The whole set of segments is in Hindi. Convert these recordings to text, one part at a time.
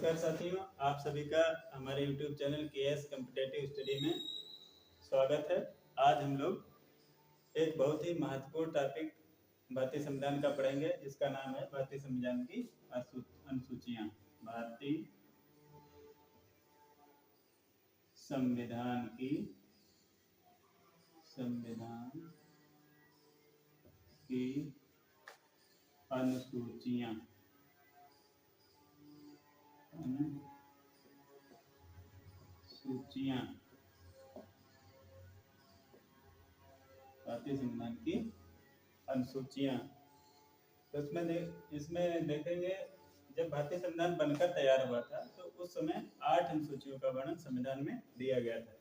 नमस्कार साथियों, आप सभी का हमारे YouTube channel KS competitive study में स्वागत है। आज हम लोग एक बहुत ही महत्वपूर्ण टॉपिक भारतीय संविधान का पढ़ेंगे, जिसका नाम है भारतीय संविधान की अनुसूचियां। भारतीय संविधान की अनुसूचियां। भारतीय संविधान की अनुसूचियां। तो इसमें देखेंगे, जब भारतीय संविधान बनकर तैयार हुआ था तो उस समय 8 अनुसूचियों का वर्णन संविधान में दिया गया था।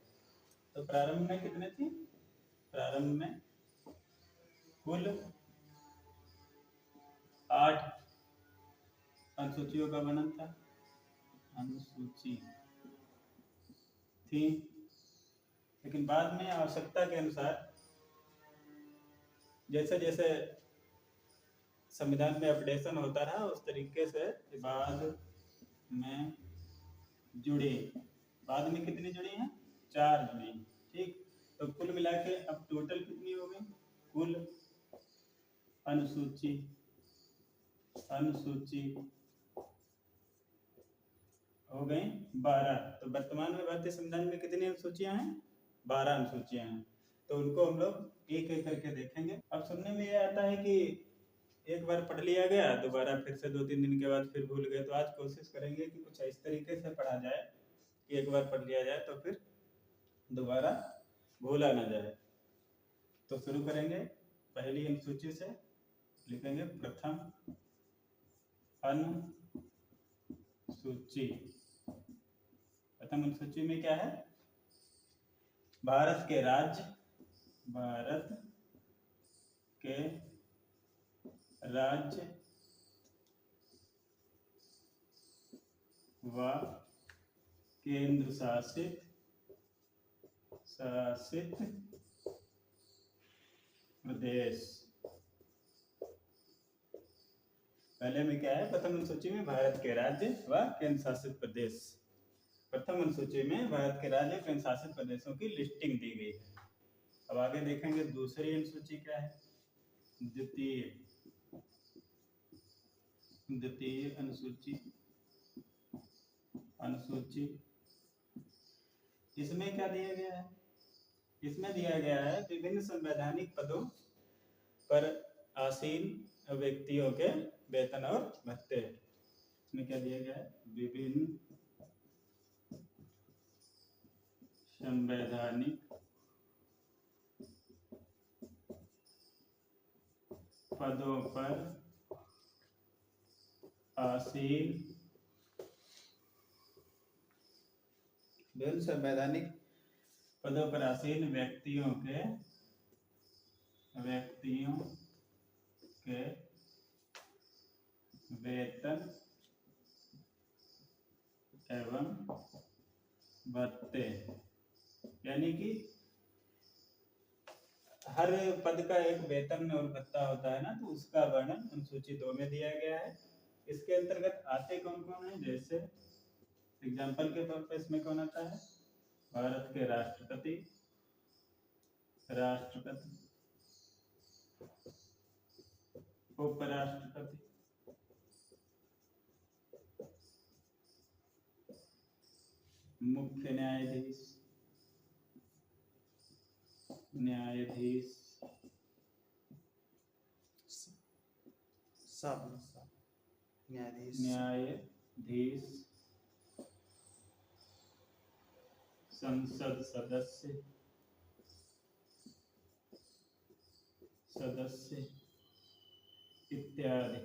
तो प्रारंभ में कितने थी? प्रारंभ में कुल 8 अनुसूचियों का वर्णन था, अनुसूची थी। लेकिन बाद में आवश्यकता के अनुसार जैसे जैसे संविधान में अपडेशन होता रहा, उस तरीके से बाद में कितनी जुड़ी हैं? 4 जुड़ी। ठीक, तो कुल मिला के अब टोटल कितनी हो गई? कुल अनुसूची हो गई 12। तो वर्तमान में भारतीय संविधान में कितनी अनुसूचियां हैं? 12 अनुसूचियां हैं। तो उनको हम लोग एक एक करके देखेंगे। अब सुनने में ये आता है कि एक बार पढ़ लिया गया, दोबारा फिर से 2-3 दिन के बाद फिर भूल गए। तो आज कोशिश करेंगे कि कुछ इस तरीके से पढ़ा जाए कि एक बार पढ़ लिया जाए तो फिर दोबारा भूला ना जाए। तो शुरू करेंगे पहली अनुसूची से। लिखेंगे प्रथम अनुसूची। प्रथम अनुसूची में क्या है? भारत के राज्य व केंद्र शासित प्रदेश। पहले में क्या है? प्रथम अनुसूची में भारत के राज्य व केंद्र शासित प्रदेश। प्रथम अनुसूची में भारत के राज्य और केंद्र शासित प्रदेशों की लिस्टिंग दी गई है। अब आगे देखेंगे दूसरी अनुसूची क्या है? द्वितीय अनुसूची। इसमें क्या दिया गया है? इसमें दिया गया है विभिन्न संवैधानिक पदों पर आसीन व्यक्तियों के वेतन और भत्ते। इसमें क्या दिया गया है? विभिन्न संवैधानिक पदों पर आसीन विभिन्न संवैधानिक पदों पर आसीन व्यक्तियों के वेतन एवं भत्ते। यानी कि हर पद का एक वेतन और भत्ता होता है ना, तो उसका वर्णन अनुसूची 2 में दिया गया है। इसके अंतर्गत आते कौन कौन है? जैसे एग्जाम्पल के तौर पर इसमें कौन आता है? भारत के राष्ट्रपति, उपराष्ट्रपति, मुख्य न्यायाधीश, न्यायाधीश, संसद सदस्य इत्यादि।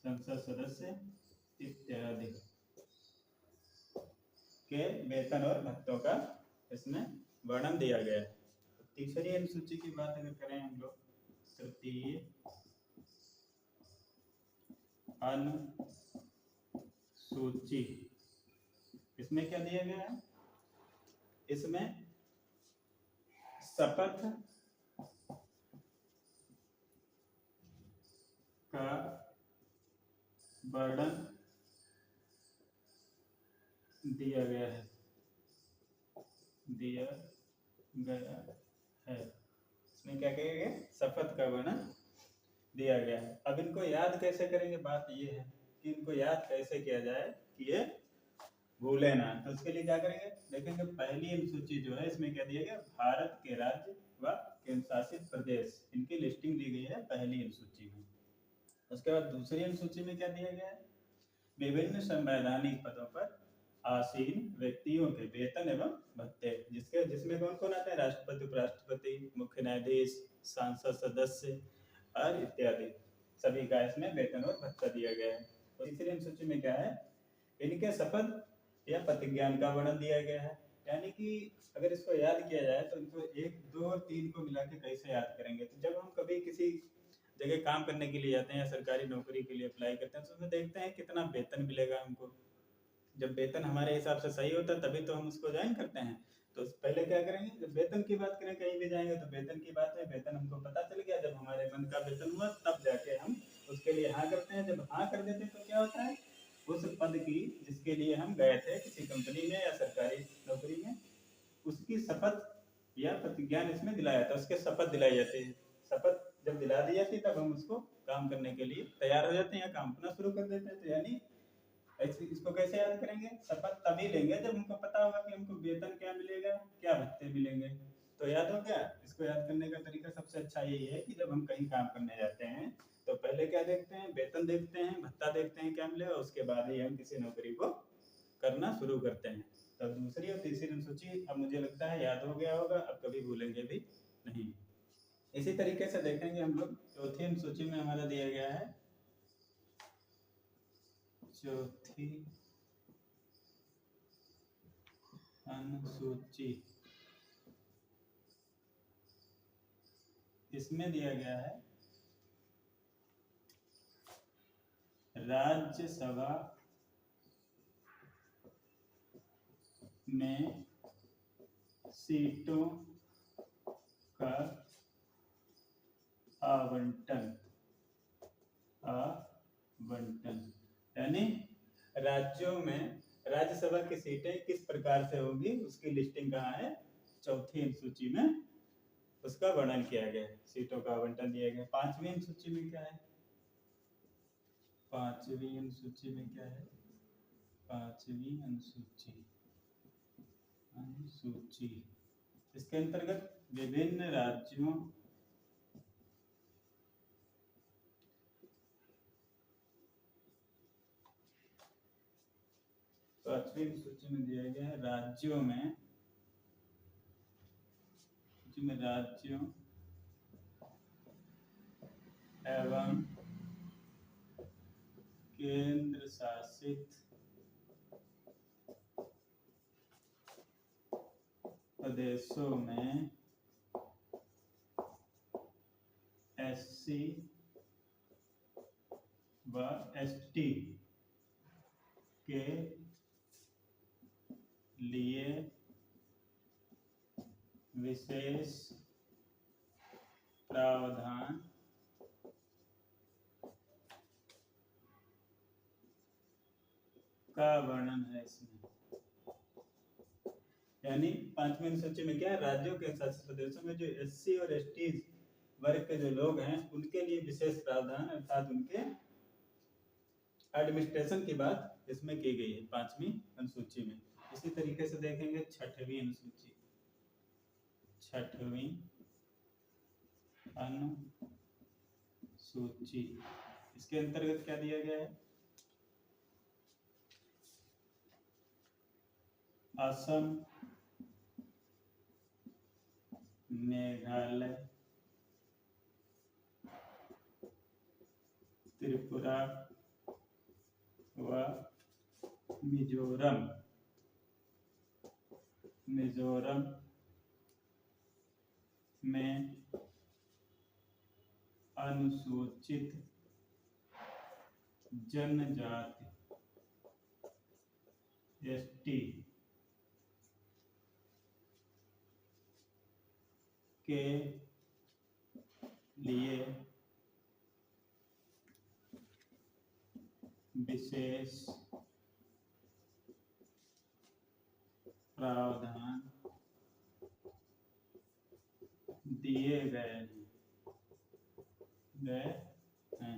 संसद सदस्य इत्यादि के वेतन और भत्तों का इसमें वर्णन दिया गया है। तीसरी अनुसूची की बात अगर करें हम लोग, तृतीय अनुसूची। इसमें क्या दिया गया है? इसमें शपथ का वर्णन दिया गया है, दिया गया है। इसमें क्या कहेंगे, शपथ का वर्णन दिया गया है। अब इनको याद कैसे करेंगे, बात ये है कि इनको याद कैसे किया जाए कि ये भूले ना। तो उसके लिए क्या करेंगे, देखेंगे पहली अनुसूची जो है इसमें क्या दिया गया, भारत के राज्य व केंद्र शासित प्रदेश, इनकी लिस्टिंग दी गई है पहली अनुसूची में। उसके बाद दूसरी अनुसूची में क्या दिया गया है, विभिन्न संवैधानिक पदों पर आसीन व्यक्तियों के वेतन एवं भत्ते, जिसमें कौन कौन आते हैं, राष्ट्रपति, उपराष्ट्रपति, मुख्य न्यायाधीश, सांसद सदस्य और इत्यादि, सभी का इसमें वेतन और भत्ता दिया गया है। तो तीसरी अनुसूची में क्या है, इनके शपथ या प्रतिज्ञान का वर्णन दिया गया है। यानी कि अगर इसको याद किया जाए तो इनको 1, 2 और 3 को मिला के कैसे याद करेंगे। तो जब हम कभी किसी जगह काम करने के लिए जाते हैं या सरकारी नौकरी के लिए अप्लाई करते हैं तो उसमें देखते हैं कितना वेतन मिलेगा हमको। जब वेतन हमारे हिसाब से सही होता है तभी तो हम उसको ज्वाइन करते हैं। तो पहले क्या करेंगे, जब वेतन की बात करें, कहीं भी जाएंगे तो वेतन की बात है, वेतन हमको पता चल गया, जब हमारे मन का वेतन हुआ तब जाके हम उसके लिए हाँ करते हैं। जब हाँ कर देते हैं तो क्या होता है, उस पद की जिसके लिए हम गए थे किसी कंपनी में या सरकारी नौकरी में, उसकी शपथ या प्रतिज्ञान इसमें दिलाया था, उसके शपथ दिलाई जाती है। शपथ जब दिला दी जाती है तब हम उसको काम करने के लिए तैयार हो जाते हैं या काम करना शुरू कर देते हैं। तो यानी इसको कैसे याद करेंगे, शपथ तभी लेंगे जब हमको पता होगा कि हमको वेतन क्या मिलेगा, क्या भत्ते मिलेंगे। तो याद हो गया। इसको याद करने का तरीका सबसे अच्छा यही है कि जब हम कहीं काम करने जाते हैं तो पहले क्या देखते हैं, वेतन देखते हैं, भत्ता देखते हैं क्या मिलेगा, उसके बाद ही हम किसी नौकरी को करना शुरू करते हैं। तो दूसरी और तीसरी अनुसूची अब मुझे लगता है याद हो गया होगा, अब कभी भूलेंगे भी नहीं। इसी तरीके से देखेंगे हम लोग, चौथी अनुसूची में हमारा दिया गया है, चौथी अनुसूची, इसमें दिया गया है राज्यसभा में सीटों का आवंटन, यानी राज्यों में राज्यसभा की सीटें किस प्रकार से होगी उसकी लिस्टिंग कहाँ है, चौथी अनुसूची में उसका वर्णन किया गया है, सीटों का आवंटन दिया गया। पांचवी अनुसूची में क्या है, पांचवी अनुसूची में क्या है, पांचवी अनुसूची इसके अंतर्गत विभिन्न राज्यों पांचवी अनुसूची में दिया गया है राज्यों में एवं केंद्र शासित प्रदेशों में SC व ST के लिए विशेष प्रावधान का वर्णन है इसमें। यानी पांचवी अनुसूची में क्या है, राज्यों के शासित प्रदेशों में जो SC और ST वर्ग के जो लोग हैं उनके लिए विशेष प्रावधान अर्थात उनके एडमिनिस्ट्रेशन की बात इसमें की गई है पांचवी अनुसूची में। इसी तरीके से देखेंगे छठवीं अनुसूची, छठवीं अनुसूची इसके अंतर्गत क्या दिया गया है, असम, मेघालय, त्रिपुरा व मिजोरम में अनुसूचित जनजाति ST के लिए विशेष प्रावधान दिए गए हैं।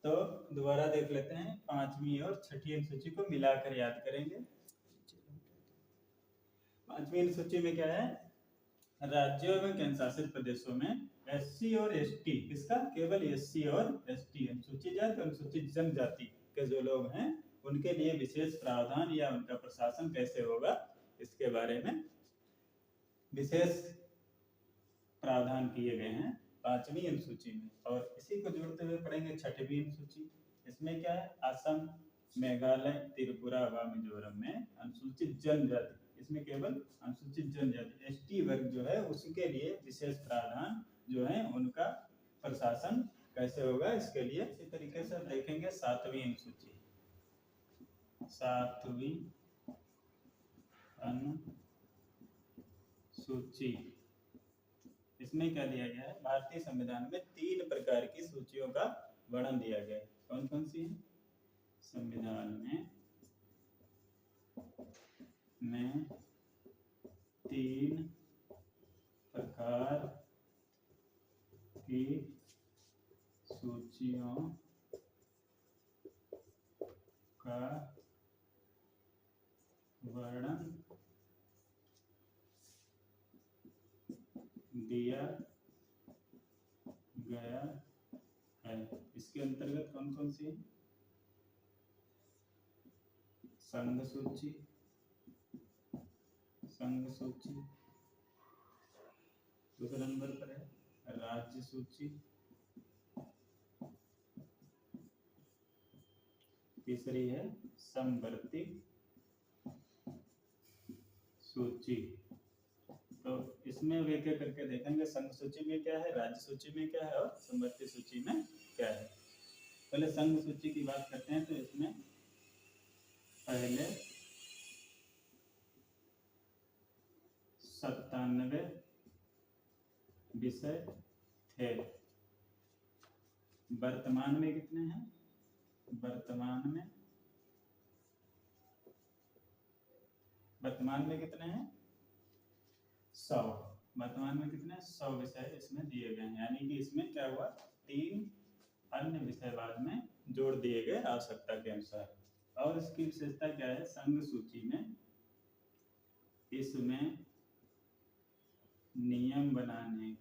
तो दोबारा देख लेते हैं, पांचवी और छठी अनुसूची को मिलाकर याद करेंगे। पांचवी अनुसूची में क्या है, राज्यों एवं केंद्र शासित प्रदेशों में एससी और एसटी, किसका, केवल एससी और एसटी अनुसूचित जाति अनुसूचित जनजाति के जो लोग हैं उनके लिए विशेष प्रावधान या उनका प्रशासन कैसे होगा, इसके बारे में विशेष प्रावधान किए गए हैं पांचवी अनुसूची में। और इसी को जोड़ते हुए पढ़ेंगे छठवीं अनुसूची। इसमें क्या है, असम, मेघालय, त्रिपुरा व मिजोरम में अनुसूचित जनजाति, इसमें केवल अनुसूचित जनजाति एसटी वर्ग जो है उसके लिए विशेष प्रावधान जो है उनका प्रशासन कैसे होगा, इसके लिए इसी तरीके से देखेंगे सातवीं अनुसूची। सातवीं अनुसूची, इसमें क्या दिया गया है, भारतीय संविधान में 3 प्रकार की सूचियों का वर्णन दिया गया है। कौन कौन सी है, संविधान में 3 प्रकार की सूचियों का वर्णन दिया गया है। इसके अंतर्गत कौन कौन सी है, संघ सूची, दूसरे नंबर पर है राज्य सूची, तीसरी है समवर्ती सूची। तो इसमें एक एक करके देखेंगे, संघ सूची में क्या है, राज्य सूची में क्या है और समवर्ती सूची में क्या है। पहले संघ सूची की बात करते हैं, तो इसमें पहले 97 विषय थे। वर्तमान में कितने हैं, वर्तमान में कितने हैं, 100। वर्तमान में कितने 100 विषय इसमें दिए गए हैं, यानी कि इसमें क्या हुआ, 3 अन्य विषय बाद में जोड़ दिए गए आवश्यकता के अनुसार। और इसकी विशेषता क्या है, संघ सूची में इसमें नियम बनाने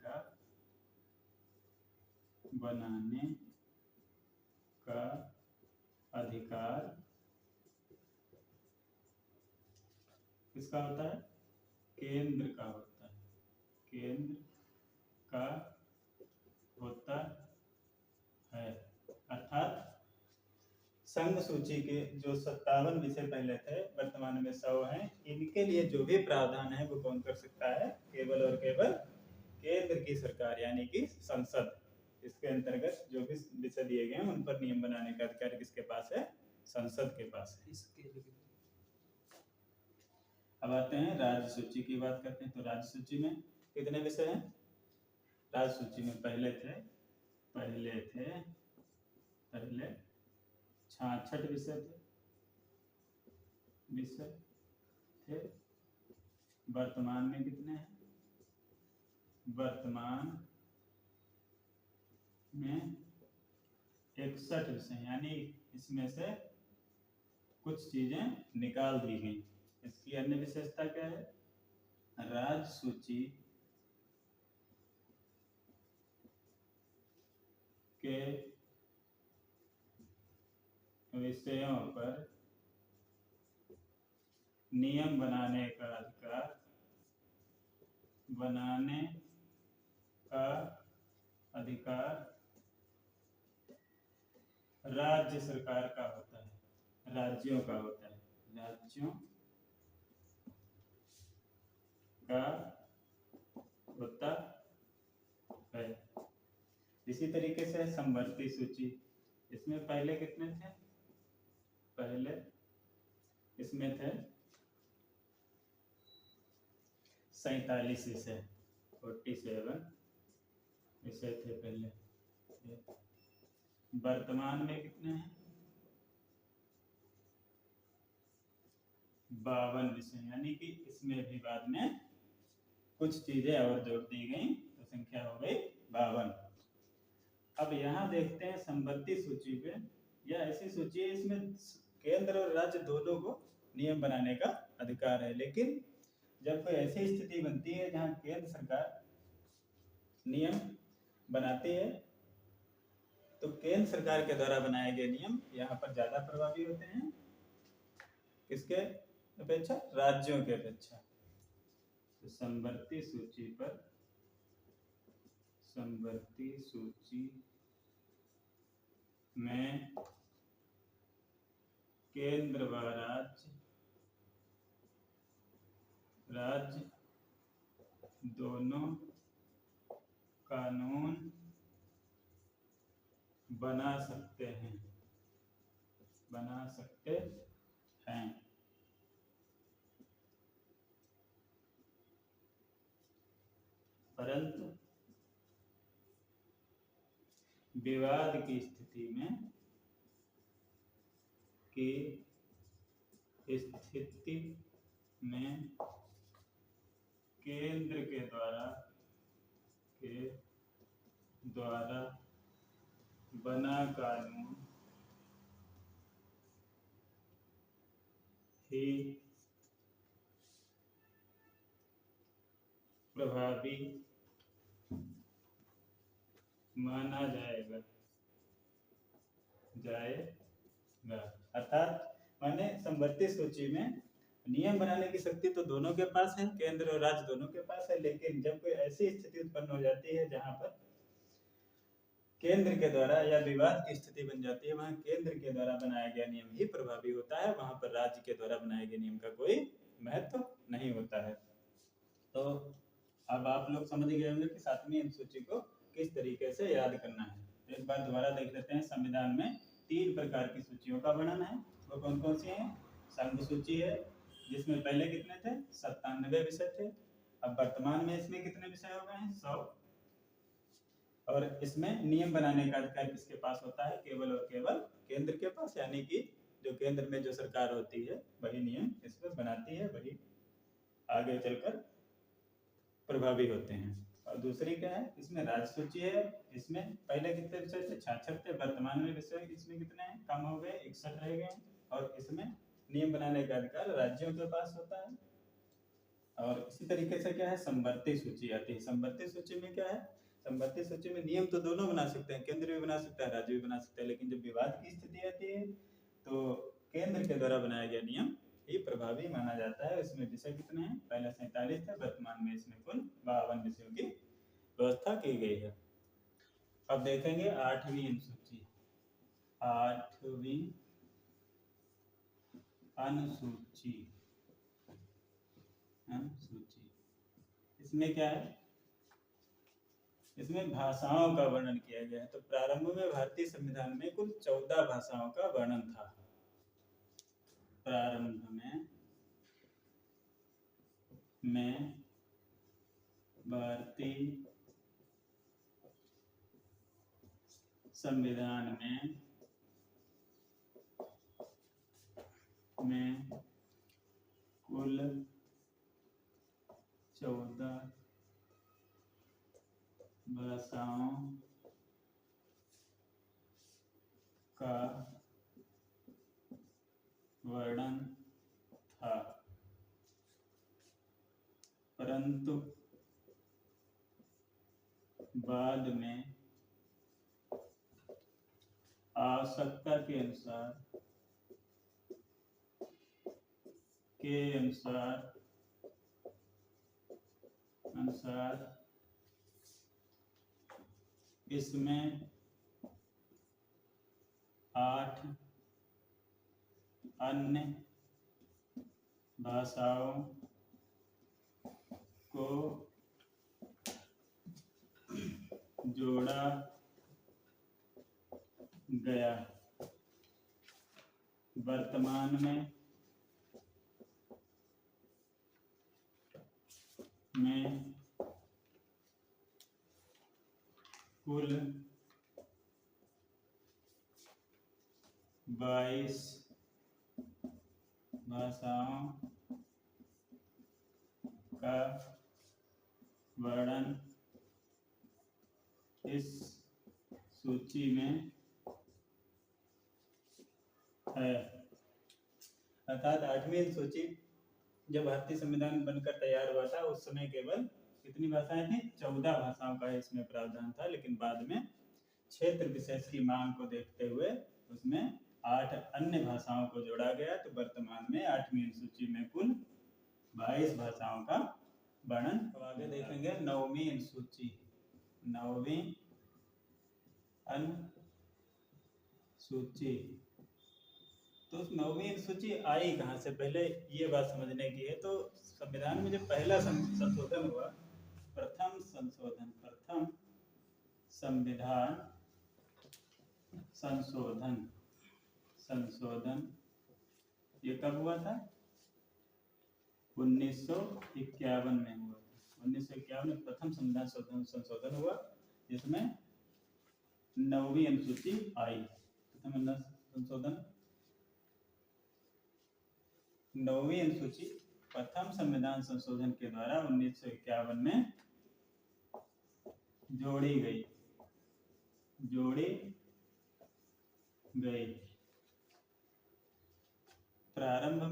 का अधिकार किसका होता है, केंद्र का होता है। अर्थात संघ सूची के जो 57 विषय पहले थे, वर्तमान में 100 हैं, इनके लिए जो भी प्रावधान है वो कौन कर सकता है, केवल और केवल केंद्र की सरकार यानी कि संसद। इसके अंतर्गत जो भी विषय दिए गए हैं उन पर नियम बनाने का अधिकार किसके पास है, संसद के पास है। अब आते हैं राज्य सूची की बात करते हैं। तो राज्य सूची में कितने विषय हैं, राज्य सूची में पहले थे 66 विषय थे। वर्तमान में कितने हैं, वर्तमान में 61 विषय, यानी इसमें से कुछ चीजें निकाल दी गई। इसकी अन्य विशेषता क्या है, राज्य सूची के विषयों पर नियम बनाने का अधिकार राज्य सरकार का होता है, राज्यों का होता है, राज्यों का होता है। इसी तरीके से समवर्ती सूची, इसमें पहले कितने थे, पहले इसमें थे 47 विषय, 47 विषय थे पहले। वर्तमान में कितने हैं, 52 विषय, यानी कि इसमें भी बाद में कुछ चीजें और जोड़ दी गई तो संख्या हो गई 52। अब यहाँ देखते हैं संपत्ति सूची पे, यह ऐसी सूची है इसमें केंद्र और राज्य दोनों को नियम बनाने का अधिकार है, लेकिन जब कोई ऐसी स्थिति बनती है जहाँ केंद्र सरकार नियम बनाती है तो केंद्र सरकार के द्वारा बनाए गए नियम यहाँ पर ज्यादा प्रभावी होते हैं, किसके अपेक्षा? राज्यों के अपेक्षा। तो संपत्ति सूची पर, संपत्ति सूची में केंद्र व राज्य दोनों कानून बना सकते हैं, परंतु विवाद की स्थिति में केंद्र के द्वारा बना कानून ही प्रभावी माना जाएगा। अर्थात माने संपत्ति सूची में नियम बनाने की शक्ति तो दोनों के पास है, केंद्र और राज्य दोनों के पास है, लेकिन जब कोई ऐसी स्थिति उत्पन्न हो जाती है जहां पर केंद्र के द्वारा या विवाद की स्थिति बन जाती है, वहां केंद्र के द्वारा बनाया गया नियम ही प्रभावी होता है, वहां पर राज्य के द्वारा बनाए गए नियम का कोई महत्व नहीं होता है। तो अब आप लोग समझ गए होंगे कि 7वीं अनुसूची को किस तरीके से याद करना है। एक बार दोबारा देख लेते हैं। संविधान में 3 प्रकार की सूचियों का वर्णन है, वो कौन कौन सी हैं? संघ सूची है जिसमें पहले कितने थे? 97 विषय थे। अब वर्तमान में इसमें कितने विषय हो गए हैं? 100। और इसमें नियम बनाने का अधिकार किसके पास होता है? केवल और केवल केंद्र के पास, यानी कि जो केंद्र में जो सरकार होती है वही नियम इसमें बनाती है, वही आगे चलकर प्रभावी होते हैं। और दूसरी क्या है? इसमें राज्य सूची है, इसमें पहले कितने विषय थे? 66 थे। वर्तमान में विषय इसमें कितने हैं? कम हो गए, 61 रह गए। और इसमें नियम बनाने का अधिकार राज्यों के पास होता है। और इसी तरीके से क्या है? संपत्ति सूची आती है। संपत्ति सूची में क्या है? संपत्ति सूची में नियम तो दोनों बना सकते हैं, केंद्र भी बना सकता है, राज्य भी बना सकता है, लेकिन जब विवाद की स्थिति आती है तो केंद्र के द्वारा बनाया गया नियम ही प्रभावी माना जाता है। इसमें विषय कितने हैं? पहले 47 थे, वर्तमान में इसमें कुल 52 विषयों की व्यवस्था की गई है। अब देखेंगे 8वीं अनुसूची। 8वीं अनुसूची, इसमें क्या है? इसमें भाषाओं का वर्णन किया गया है। तो प्रारंभ में भारतीय संविधान में कुल 14 भाषाओं का वर्णन था। प्रारंभ में भारतीय संविधान में कुल 14 भाषाओं का वर्णन था, परंतु बाद में आवश्यकता के अनुसार इसमें 8 अन्य भाषाओं को जोड़ा गया। वर्तमान में कुल 22 भाषाओं का वर्णन इस सूची में है। अर्थात 8वीं सूची जब भारतीय संविधान बनकर तैयार हुआ था उस समय केवल कितनी भाषाएं थी? 14 भाषाओं का इसमें प्रावधान था, लेकिन बाद में क्षेत्र विशेष की मांग को देखते हुए उसमें 8 अन्य भाषाओं को जोड़ा गया। तो वर्तमान में 8वीं अनुसूची में कुल 22 भाषाओं का वर्णन। तो आगे देखेंगे 9वीं अनुसूची। 9वीं अनुसूची, तो उस 9वीं अनुसूची आई कहाँ से, पहले ये बात समझने की है। तो संविधान में जब पहला संशोधन हुआ, प्रथम संविधान संशोधन ये कब हुआ था? 1951 में हुआ था। 1951 में प्रथम संविधान संशोधन हुआ, जिसमें 9वीं अनुसूची आई। प्रथम संशोधन 9वीं अनुसूची प्रथम संविधान संशोधन के द्वारा 1951 में जोड़ी गई। प्रारंभ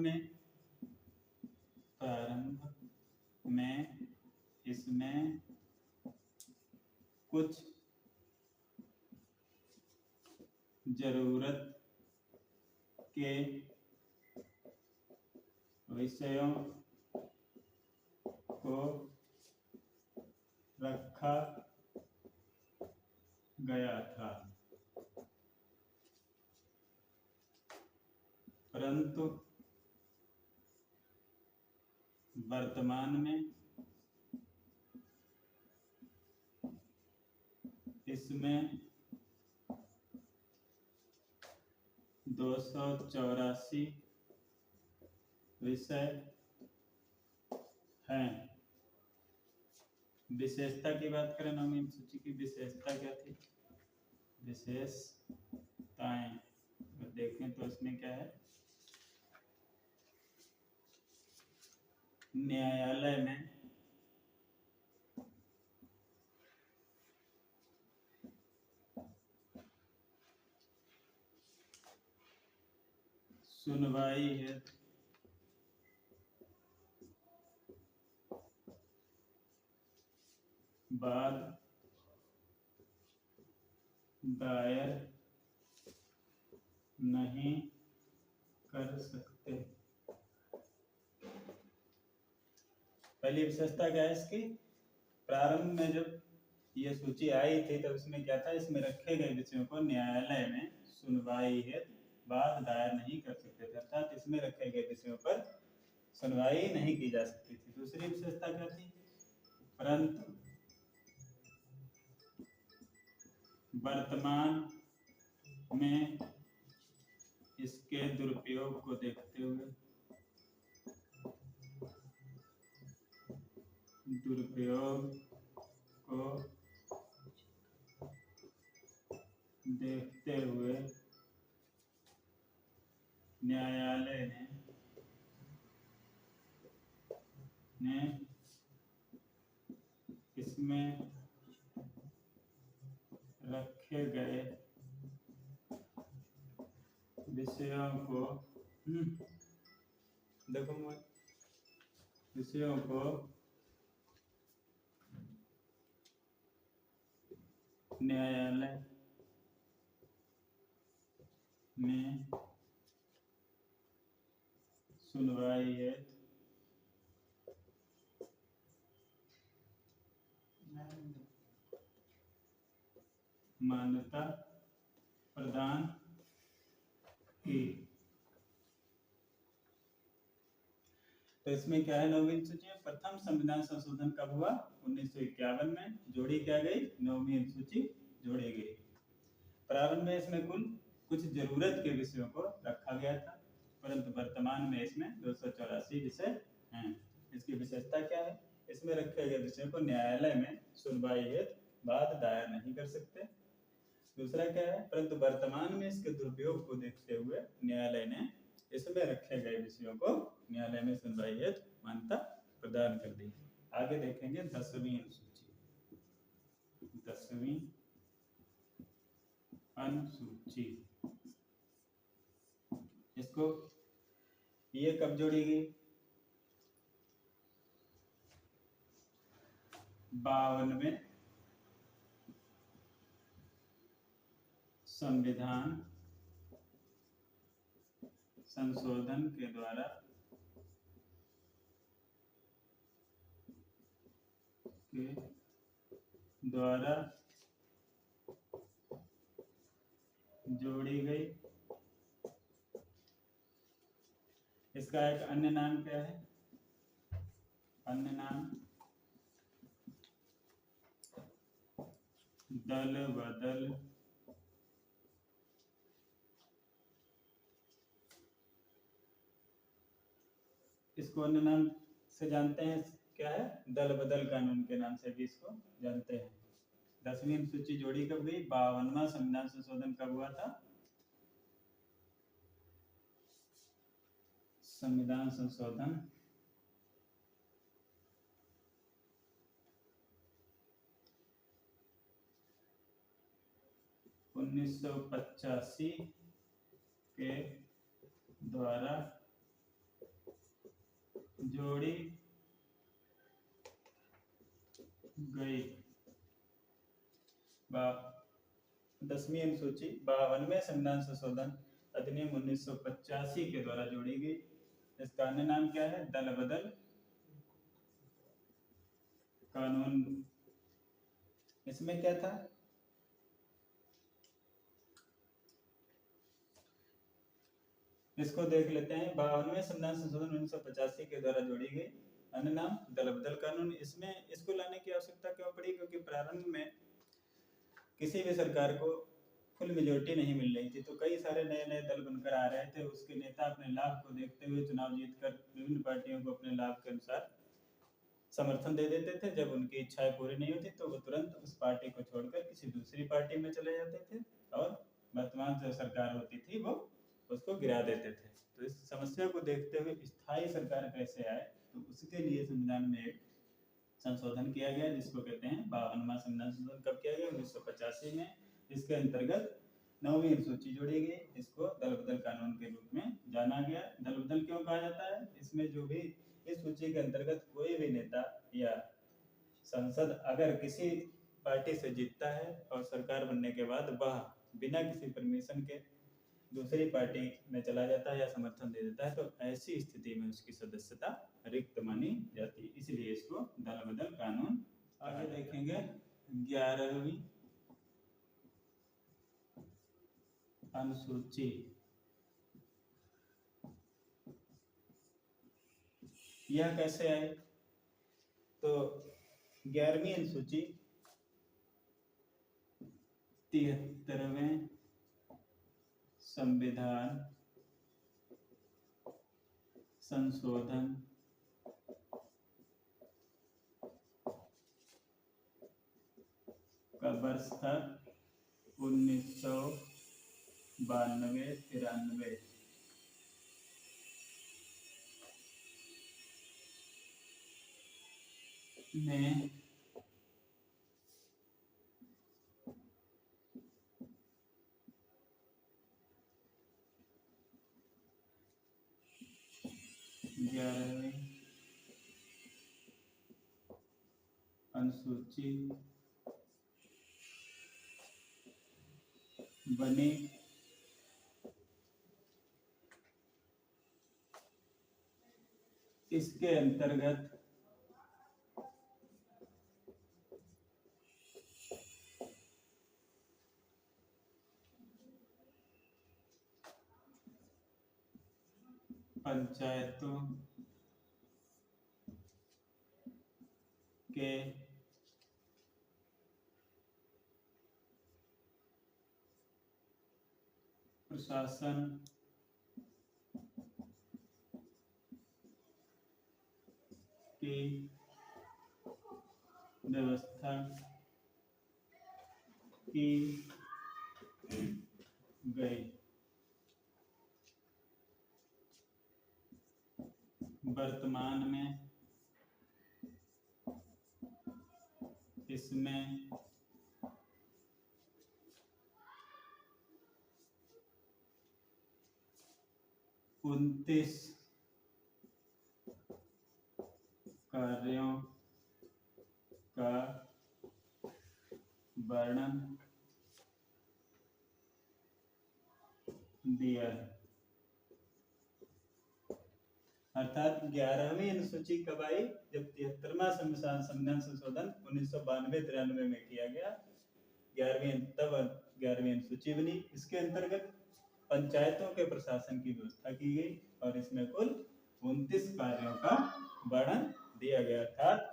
में इसमें कुछ जरूरत के विषयों को रखा गया था, परंतु वर्तमान में इसमें 284 विषय हैं। विशेषता की बात करें, 9वीं अनुसूची की विशेषता क्या थी? विशेषताएं देखें तो इसमें क्या है? न्यायालय में सुनवाई है बाद दायर नहीं कर सकते। पहली विशेषता क्या है इसकी? प्रारंभ में जब ये सूची आई थी तो इसमें क्या था? इसमें रखे गए विषयों को न्यायालय में सुनवाई हेतु बाद दायर नहीं कर सकते थे, अर्थात इसमें रखे गए विषयों पर सुनवाई नहीं की जा सकती थी। दूसरी विशेषता क्या थी? परंतु वर्तमान में इसके दुरुपयोग को देखते हुए न्यायालय ने इसमें रखे गए विषयों को न्यायालय में सुनवाई है मान्यता प्रदान की। तो इसमें क्या है? 9वीं अनुसूची में प्रथम संविधान संशोधन कब हुआ? 1951 में। जोड़ी क्या गई? 9वीं अनुसूची जोड़ी गई। प्रारंभ में इसमें कुछ जरूरत के विषयों को रखा गया था, परंतु वर्तमान में इसमें 284 विषय हैं। इसकी विशेषता क्या है? इसमें रखे गए विषयों को न्यायालय में सुनवाई हेतु बाद दायर नहीं कर सकते। दूसरा क्या है? परंतु वर्तमान में इसके दुरुपयोग को देखते हुए न्यायालय ने इसमें रखे गए विषयों को न्यायालय में सुनवाई हेतु मान्यता प्रदान कर दी। आगे देखेंगे 10वीं अनुसूची। 10वीं अनुसूची इसको ये कब जोड़ी गई? 52वें संविधान संशोधन के द्वारा जोड़ी गई। इसका एक अन्य नाम क्या है? अन्य नाम दल बदल इसको अन्य नाम से जानते हैं, क्या है? दल बदल कानून के नाम से भी इसको जानते हैं। 10वीं अनुसूची जोड़ी कब गई? 52वां संविधान संशोधन कब हुआ था? संविधान संशोधन 1985 के द्वारा जोड़ी गई। 10वीं अनुसूची 52वें संविधान संशोधन अधिनियम 1985 के द्वारा जोड़ी गई। इसका अन्य नाम क्या है? दल बदल कानून। इसमें क्या था? इसको देख लेते हैं। 52वें संविधान संशोधन 1985 के द्वारा जोड़ी गई, अन्य नाम दल बदल कानून। इसमें इसको लाने की आवश्यकता क्यों पड़ी? क्योंकि प्रारंभ में किसी भी सरकार को फुल मेजोरिटी नहीं मिल रही थी, तो कई सारे नए नए दल बनकर आ रहे थे। उसके नेता अपने लाभ को देखते हुए चुनाव जीतकर विभिन्न पार्टियों को अपने लाभ के अनुसार समर्थन दे देते थे। जब उनकी इच्छाएं पूरी नहीं होती तो वो तुरंत उस पार्टी को छोड़कर किसी दूसरी पार्टी में चले जाते थे और वर्तमान जो सरकार होती थी वो उसको गिरा देते थे। तो इस समस्या को देखते हुए स्थायी सरकार कैसे आए, तो उसके लिए संविधान में एक संशोधन किया गया, जिसको कहते हैं 52वां संविधान संशोधन। कब किया गया? 1985 में। इसके अंतर्गत 9वीं अनुसूची जोड़ी गई। इसको दल बदल कानून के रूप में जाना गया। दल बदल क्यों कहा जाता है? इसमें जो भी इस सूची के अंतर्गत कोई भी नेता या संसद अगर किसी पार्टी से जीतता है और सरकार बनने के बाद वह बिना किसी परमिशन के दूसरी पार्टी में चला जाता है या समर्थन दे देता है, तो ऐसी स्थिति में उसकी सदस्यता रिक्त मानी जाती है। इसलिए इसको दल बदल कानून। आगे देखेंगे 11वीं अनुसूची। यह कैसे आए? तो 11वीं अनुसूची 73वें संविधान संशोधन का वर्ष था 1992-93 में 11वीं अनुसूची बनी। इसके अंतर्गत पंचायतों के प्रशासन की व्यवस्था की गई। वर्तमान में इसमें 29 कार्यों का वर्णन दिया है। अर्थात 11वीं अनुसूची कब आई? जब 73वां संविधान संशोधन 1992-93 में किया गया। 11वीं अनुसूची बनी। इसके अंतर्गत पंचायतों के प्रशासन की व्यवस्था की गई और इसमें कुल 29 कार्यों का वर्णन दिया गया। अर्थात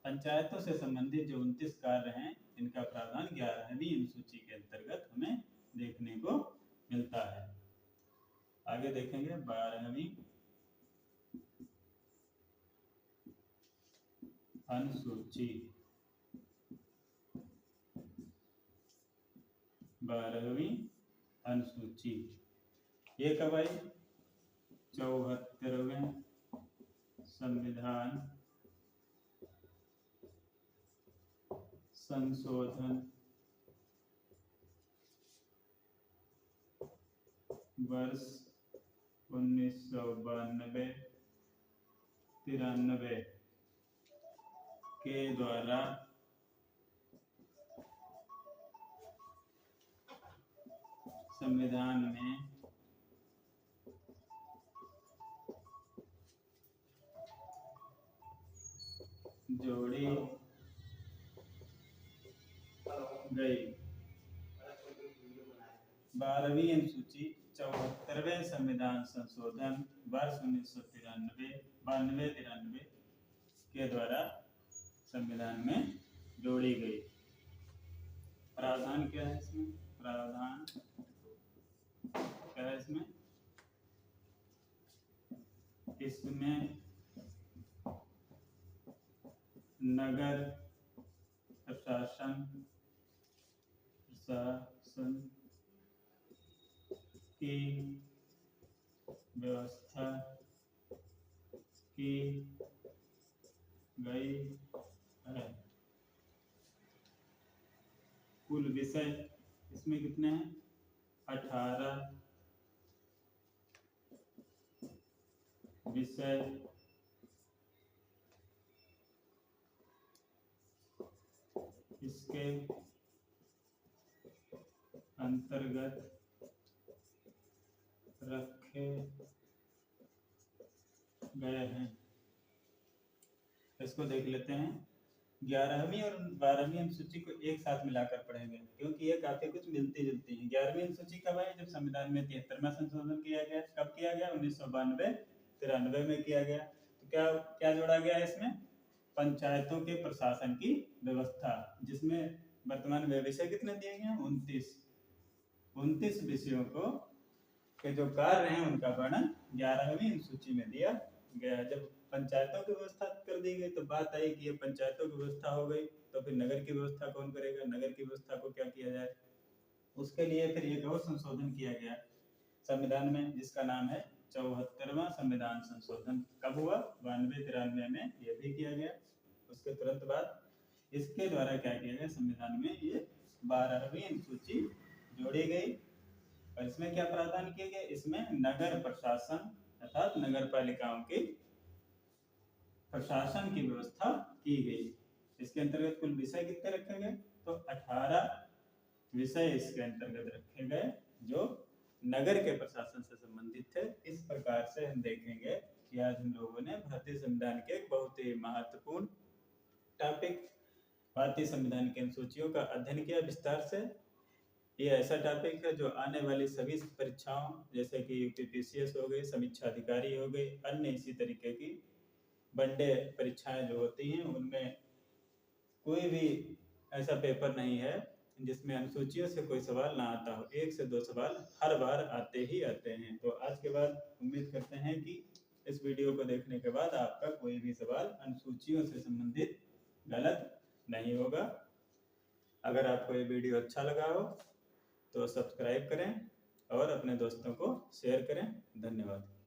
पंचायतों से संबंधित जो 29 कार्य हैं, इनका प्रावधान 11वीं अनुसूची के अंतर्गत हमें देखने को मिलता है। आगे देखेंगे 12वीं अनुसूची। 12वीं अनुसूची ये कब आई? 74वें संविधान संशोधन वर्ष 1992-93 के द्वारा संविधान में जोड़ी गई। 12वीं अनुसूची 74वें संविधान संशोधन वर्ष 1992-93 के द्वारा संविधान में जोड़ी गई। प्रावधान क्या है इसमें? प्रावधान क्या है इसमें? इसमें नगर प्रशासन की व्यवस्था की गई है। कुल विषय इसमें कितने हैं? 18 विषय इसके अंतर्गत रखे गए हैं। इसको देख लेते हैं। 11वीं और 12वीं अनुसूची को एक साथ मिलाकर पढ़ेंगे क्योंकि ये काफी कुछ मिलती जुलती हैं। 11वीं अनुसूची कब आई? जब संविधान में 73वां संशोधन किया गया। कब किया गया? 1992-93 में किया गया। तो क्या क्या जोड़ा गया इसमें? पंचायतों के प्रशासन की व्यवस्था, जिसमें वर्तमान में विषय कितने दिए गए हैं? 29 विषयों को के जो कार्य हैं उनका वर्णन 11वीं अनुसूची में दिया गया। जब पंचायतों की व्यवस्था कर दी गई तो बात आई कि ये पंचायतों की व्यवस्था हो गई, तो फिर नगर की व्यवस्था कौन करेगा? नगर की व्यवस्था को क्या किया जाए? उसके लिए फिर एक और संशोधन किया गया संविधान में, जिसका नाम है 74वां संविधान संशोधन। कब हुआ? 92-93 में यह भी किया गया। उसके तुरंत बाद इसके द्वारा क्या किया गया? संविधान में ये 12वीं अनुसूची जोड़ी गई और इसमें क्या प्रावधान किए गए? इसमें नगर प्रशासन अर्थात नगर पालिकाओं के प्रशासन की व्यवस्था की गई। इसके अंतर्गत कुल विषय कितने रखे गए? तो 18 विषय इसके अंतर्गत रखे गए जो नगर के प्रशासन से संबंधित थे। इस प्रकार से हम देखेंगे कि आज हम लोगों ने भारतीय संविधान के एक बहुत ही महत्वपूर्ण टॉपिक भारतीय संविधान की अनुसूचियों का अध्ययन किया विस्तार से। ये ऐसा टॉपिक है जो आने वाली सभी परीक्षाओं जैसे कि यूपीपीसीएस हो गई, समीक्षा अधिकारी हो गई, अन्य इसी तरीके की वनडे परीक्षाएं जो होती हैं उनमें कोई भी ऐसा पेपर नहीं है जिसमें अनुसूचियों से कोई सवाल ना आता हो। 1 से 2 सवाल हर बार आते ही आते हैं। तो आज के बाद उम्मीद करते हैं कि इस वीडियो को देखने के बाद आपका कोई भी सवाल अनुसूचियों से संबंधित गलत नहीं होगा। अगर आपको ये वीडियो अच्छा लगा हो तो सब्सक्राइब करें और अपने दोस्तों को शेयर करें। धन्यवाद।